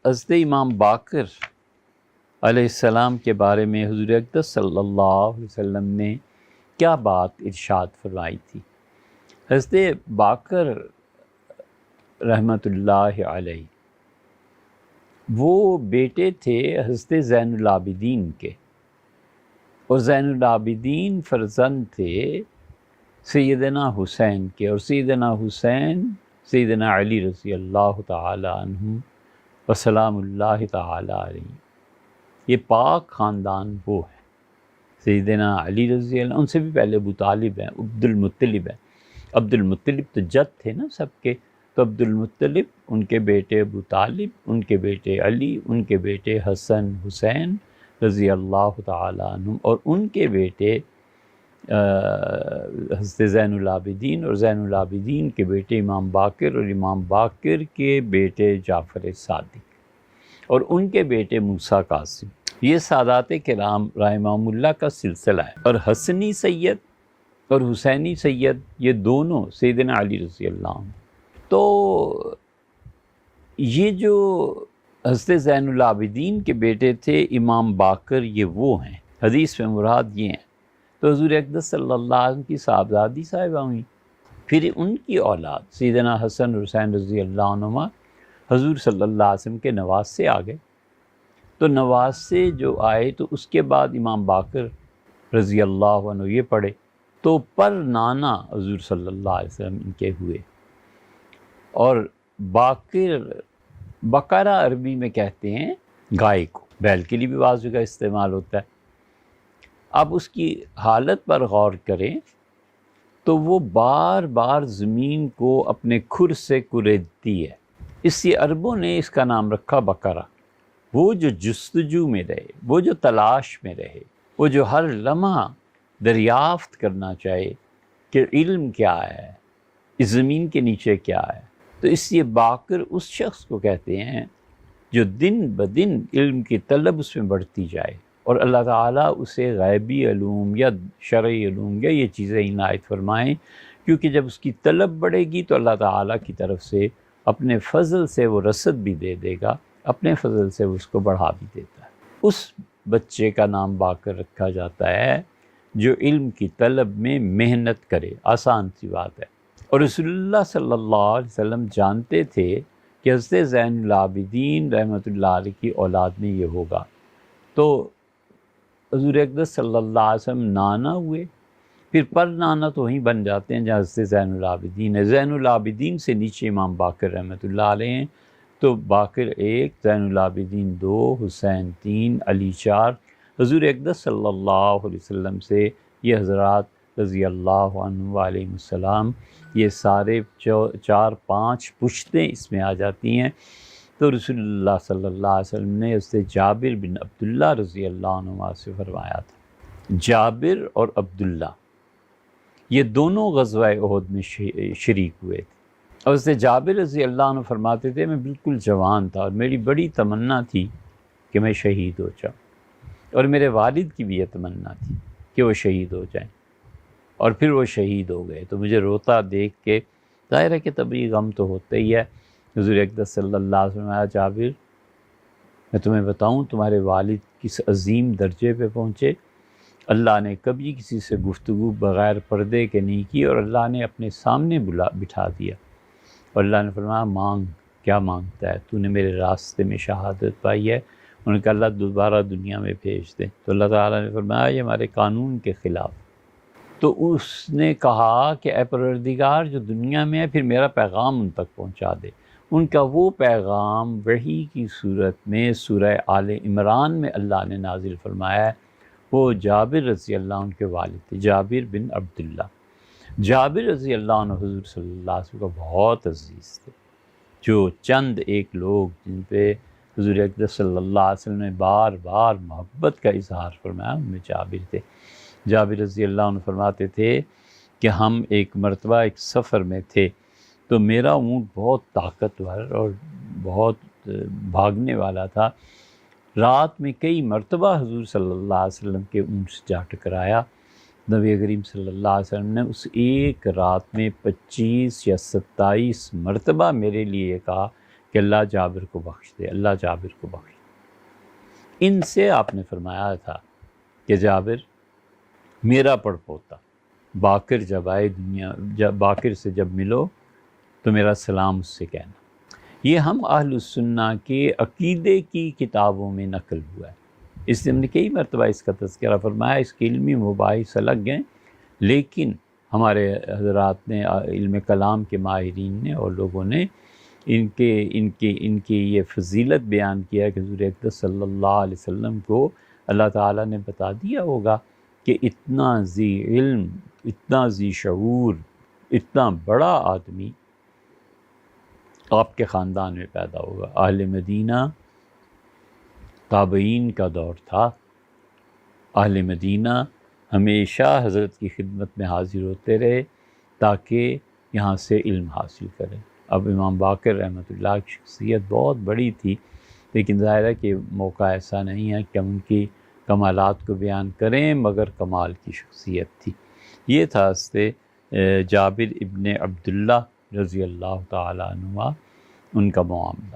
حضرت امام باقر علیہ السلام کے بارے میں حضور اقدس صلی اللہ علیہ وسلم نے کیا بات ارشاد فرمائی تھی؟ حضرت باقر رحمۃ اللہ علیہ وہ بیٹے تھے حضرت زین العابدین کے، اور زین العابدین فرزند تھے سیدنا حسین کے، اور سیدنا حسین سیدنا علی رضی اللہ تعالی عنہ وسلام اللہ تعالی علیہ۔ یہ پاک خاندان وہ ہے، سیدنا علی رضی اللہ، ان سے بھی پہلے ابو طالب ہیں، عبد المطلب ہیں۔ عبد المطلب تو جد تھے نا سب کے، تو عبد المطلب، ان کے بیٹے ابو طالب، ان کے بیٹے علی، ان کے بیٹے حسن حسین رضی اللہ تعالیٰ عنہم، اور ان کے بیٹے حضرت زین العابدین، اور زین العابدین کے بیٹے امام باقر، اور امام باقر کے بیٹے جعفر صادق، اور ان کے بیٹے موسیٰ قاسم۔ یہ سادات کرام رحمہم اللہ کا سلسلہ ہے، اور حسنی سید اور حسینی سید یہ دونوں سیدنا علی رضی اللہ عنہ۔ تو یہ جو حضرت زین العابدین کے بیٹے تھے امام باقر، یہ وہ ہیں، حدیث میں مراد یہ ہیں۔ تو حضور اقدس صلی اللہ علیہ وسلم کی صاحبزادی صاحبہ ہوئیں، پھر ان کی اولاد سیدنا حسن اور حسین رضی اللہ عنہما حضور صلی اللہ علیہ وسلم کے نواز سے آ گئے۔ تو نواز سے جو آئے تو اس کے بعد امام باقر رضی اللہ عنہ یہ پڑھے، تو پر نانا حضور صلی اللہ علیہ وسلم ان کے ہوئے۔ اور باقر، بقرہ عربی میں کہتے ہیں گائے کو، بیل کے لیے بھی بعض جگہ استعمال ہوتا ہے۔ اب اس کی حالت پر غور کریں تو وہ بار بار زمین کو اپنے کھر سے کریدتی ہے، اس لیے عربوں نے اس کا نام رکھا بقرہ۔ وہ جو جستجو میں رہے، وہ جو تلاش میں رہے، وہ جو ہر لمحہ دریافت کرنا چاہے کہ علم کیا ہے، اس زمین کے نیچے کیا ہے، تو اس لیے باقر اس شخص کو کہتے ہیں جو دن بدن علم کی طلب اس میں بڑھتی جائے، اور اللہ تعالیٰ اسے غیبی علوم یا شرعی علوم یا یہ چیزیں عنایت فرمائیں، کیونکہ جب اس کی طلب بڑھے گی تو اللہ تعالیٰ کی طرف سے اپنے فضل سے وہ رسد بھی دے دے گا، اپنے فضل سے وہ اس کو بڑھا بھی دیتا ہے۔ اس بچے کا نام باقر رکھا جاتا ہے جو علم کی طلب میں محنت کرے، آسان سی بات ہے۔ اور رسول اللہ صلی اللہ علیہ وسلم جانتے تھے کہ حضرت زین العابدین رحمۃ اللہ علیہ کی اولاد میں یہ ہوگا، تو حضور اقدس صلی اللہ علیہ وسلم نانا ہوئے، پھر پر نانا تو وہیں بن جاتے ہیں جہاں حضرت زین العابدین ہے۔ زین العابدین سے نیچے امام باقر رحمۃ اللہ علیہ ہیں، تو باقر 1، زین العابدین 2، حسین 3، علی 4۔ حضور اقدس صلی اللہ علیہ وسلم سے یہ حضرات رضی اللہ عنہ علیہ السلام، یہ سارے 4-5 پشتیں اس میں آ جاتی ہیں۔ تو رسول اللہ صلی اللہ علیہ وسلم نے حضرت جابر بن عبداللہ رضی اللہ عنہ سے فرمایا تھا۔ جابر اور عبداللہ یہ دونوں غزوہ احد میں شریک ہوئے تھے، اور حضرت جابر رضی اللہ عنہ فرماتے تھے میں بالکل جوان تھا اور میری بڑی تمنا تھی کہ میں شہید ہو جاؤں، اور میرے والد کی بھی یہ تمنا تھی کہ وہ شہید ہو جائیں، اور پھر وہ شہید ہو گئے۔ تو مجھے روتا دیکھ کے ظاہر ہے کہ طبعی غم تو ہوتا ہی ہے۔ حضور اقدس صلی اللہ علیہ وسلم آیا، جابر میں تمہیں بتاؤں تمہارے والد کس عظیم درجے پہ پہنچے، اللہ نے کبھی کسی سے گفتگو بغیر پردے کے نہیں کی، اور اللہ نے اپنے سامنے بٹھا دیا، اور اللہ نے فرمایا مانگ، کیا مانگتا ہے؟ تو نے میرے راستے میں شہادت پائی ہے۔ انہوں نے کہا اللہ دوبارہ دنیا میں بھیج دے، تو اللہ تعالیٰ نے فرمایا یہ ہمارے قانون کے خلاف۔ تو اس نے کہا کہ اے پروردگار جو دنیا میں ہے پھر میرا پیغام ان تک پہنچا دے۔ ان کا وہ پیغام وحی کی صورت میں سورہ آل عمران میں اللہ نے نازل فرمایا ہے۔ وہ جابر رضی اللہ عنہ کے والد تھے، جابر بن عبداللہ۔ جابر رضی اللہ عنہ حضور صلی اللہ علیہ وسلم کا بہت عزیز تھے، جو چند ایک لوگ جن پہ حضور اقدس صلی اللہ علیہ وسلم نے بار بار محبت کا اظہار فرمایا ان میں جابر تھے۔ جابر رضی اللہ عنہ فرماتے تھے کہ ہم ایک مرتبہ ایک سفر میں تھے، تو میرا اونٹ بہت طاقتور اور بہت بھاگنے والا تھا، رات میں کئی مرتبہ حضور صلی اللہ علیہ وسلم کے اونٹ سے جا ٹکرایا۔ نبی کریم صلی اللہ علیہ وسلم نے اس ایک رات میں 25 یا 27 مرتبہ میرے لیے کہا کہ اللہ جابر کو بخش دے، اللہ جابر کو بخش دے۔ ان سے آپ نے فرمایا تھا کہ جابر میرا پڑپوتا باقر جب آئے دنیا، باقر سے جب ملو تو میرا سلام اس سے کہنا۔ یہ ہم اہل السنہ کے عقیدے کی کتابوں میں نقل ہوا ہے۔ اس نے ہم نے کئی مرتبہ اس کا تذکرہ فرمایا، اس کے علمی مباحث الگ ہیں، لیکن ہمارے حضرات نے، علم کلام کے ماہرین نے اور لوگوں نے ان کی یہ فضیلت بیان کیا کہ حضور اقدس صلی اللہ علیہ وسلم کو اللہ تعالیٰ نے بتا دیا ہوگا کہ اتنا ذی علم، اتنا ذی شعور، اتنا بڑا آدمی آپ کے خاندان میں پیدا ہوگا۔ اہل مدینہ تابعین کا دور تھا، اہل مدینہ ہمیشہ حضرت کی خدمت میں حاضر ہوتے رہے تاکہ یہاں سے علم حاصل کریں۔ اب امام باقر رحمۃ اللہ کی شخصیت بہت بڑی تھی، لیکن ظاہر ہے کہ موقع ایسا نہیں ہے کہ ہم ان کی کمالات کو بیان کریں، مگر کمال کی شخصیت تھی۔ یہ تھا جابر ابن عبداللہ رضی اللہ تعالیٰ عنہ ان کا معاملہ۔